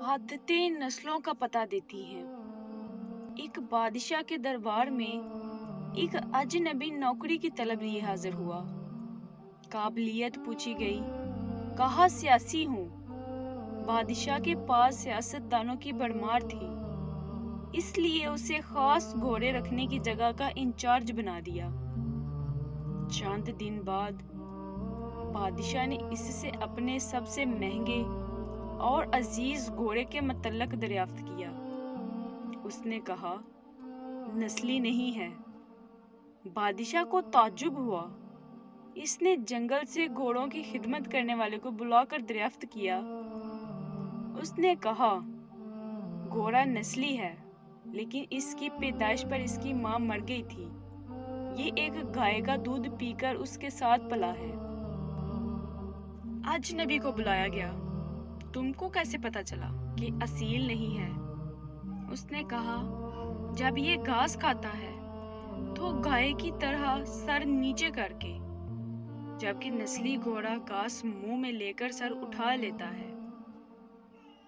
आदतें नस्लों का पता देती हैं। एक बादशाह के दरबार में एक अजनबी नौकरी की तलब लिए हाजिर हुआ। काबिलियत पूछी गई, कहा सियासी हूँ। बादशाह के पास सियासतदानों की भरमार थी, इसलिए उसे खास घोड़े रखने की जगह का इंचार्ज बना दिया। चंद दिन बाद बादशाह ने इससे अपने सबसे महंगे और अजीज घोड़े के मतलब दरियाफ्त किया। उसने कहा, नस्ली नहीं है। बादशाह को ताज्जुब हुआ। इसने जंगल से घोड़ों की खिदमत करने वाले को बुलाकर दरियाफ्त किया। उसने कहा, घोड़ा नस्ली है, लेकिन इसकी पैदाइश पर इसकी मां मर गई थी। ये एक गाय का दूध पीकर उसके साथ पला है। अजनबी को बुलाया गया। तुमको कैसे पता चला कि असील नहीं है? उसने कहा, जब ये घास खाता है तो गाय की तरह सर नीचे करके, जबकि नस्ली घोड़ा घास मुंह में लेकर सर उठा लेता है।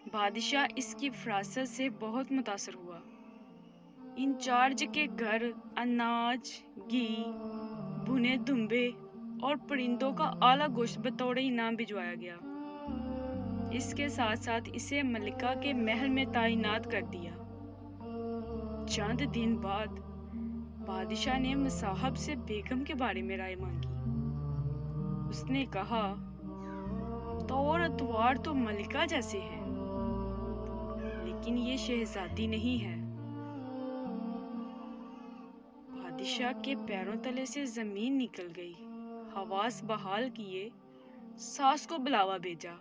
बादशाह इसकी फरासत से बहुत मुतासर हुआ। इंचार्ज के घर अनाज, घी, भुने दुम्बे और परिंदों का आला गोश्त बतौर इनाम भिजवाया गया। इसके साथ साथ इसे मलिका के महल में तैनात कर दिया। चंद दिन बाद बादशाह ने मुसाहब से बेगम के बारे में राय मांगी। उसने कहा, तौर अतवार तो मलिका जैसे हैं, लेकिन ये शहजादी नहीं है। बादशाह के पैरों तले से जमीन निकल गई। हवास बहाल किए, सास को बुलावा भेजा।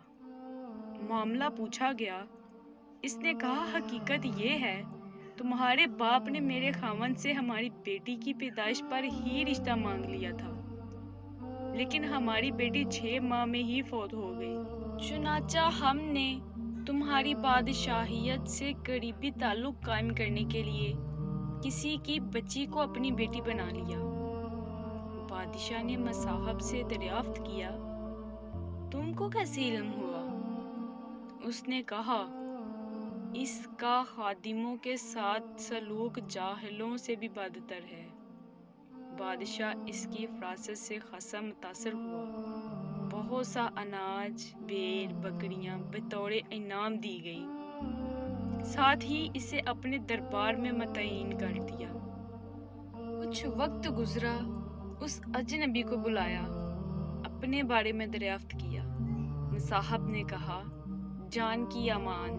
मामला पूछा गया। इसने कहा, हकीकत ये है, तुम्हारे बाप ने मेरे खामन से हमारी बेटी की पैदाइश पर ही रिश्ता मांग लिया था, लेकिन हमारी बेटी 6 माह में ही फौत हो गई। चुनाचा हमने तुम्हारी बादशाहियत से करीबी ताल्लुक कायम करने के लिए किसी की बच्ची को अपनी बेटी बना लिया। बादशाह ने मसाहब से दरियाफ्त किया, तुमको कैसे इल्म हुआ? उसने कहा, इसका खादिमों के साथ सलूक जाहिलों से भी बदतर है। बादशाह इसकी फरासत से खासा मुतासर हुआ। बहुत सा अनाज, भेड़, बकरियां बतौर इनाम दी गई। साथ ही इसे अपने दरबार में मतयीन कर दिया। कुछ वक्त गुजरा। उस अजनबी को बुलाया, अपने बारे में दरियाफ्त किया। मुसाहब ने कहा, जान की अमान।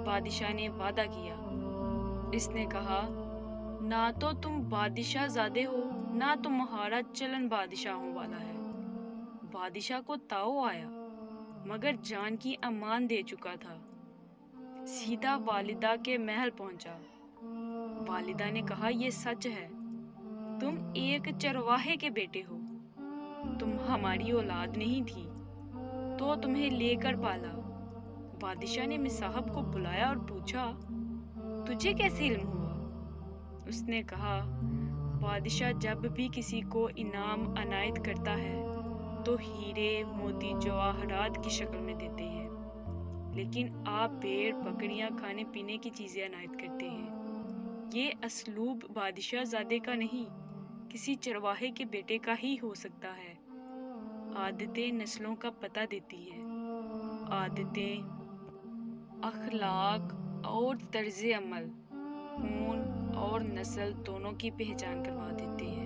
बादशाह ने वादा किया। इसने कहा, ना तो तुम बादशाह ज़ादे हो, ना तुम्हारा चलन बादशाहों वाला है। बादशाह को ताव आया, मगर जान की अमान दे चुका था। सीधा वालिदा के महल पहुंचा। वालिदा ने कहा, ये सच है, तुम एक चरवाहे के बेटे हो। तुम हमारी औलाद नहीं थी, तो तुम्हें लेकर पाला। बादशाह ने मुसाहब को बुलाया और पूछा, तुझे कैसे इल्म हुआ? उसने कहा, बादशाह जब भी किसी को इनाम अनायत करता है तो हीरे, मोती, जवाहरात की शक्ल में देते हैं, लेकिन आप भेड़, बकरियां, खाने पीने की चीजें अनायत करते हैं। ये असलूब बादशाह ज़ादे का नहीं, किसी चरवाहे के बेटे का ही हो सकता है। आदतें नस्लों का पता देती है। आदतें, अखलाक और तर्ज अमल खून और नस्ल दोनों की पहचान करवा देते हैं।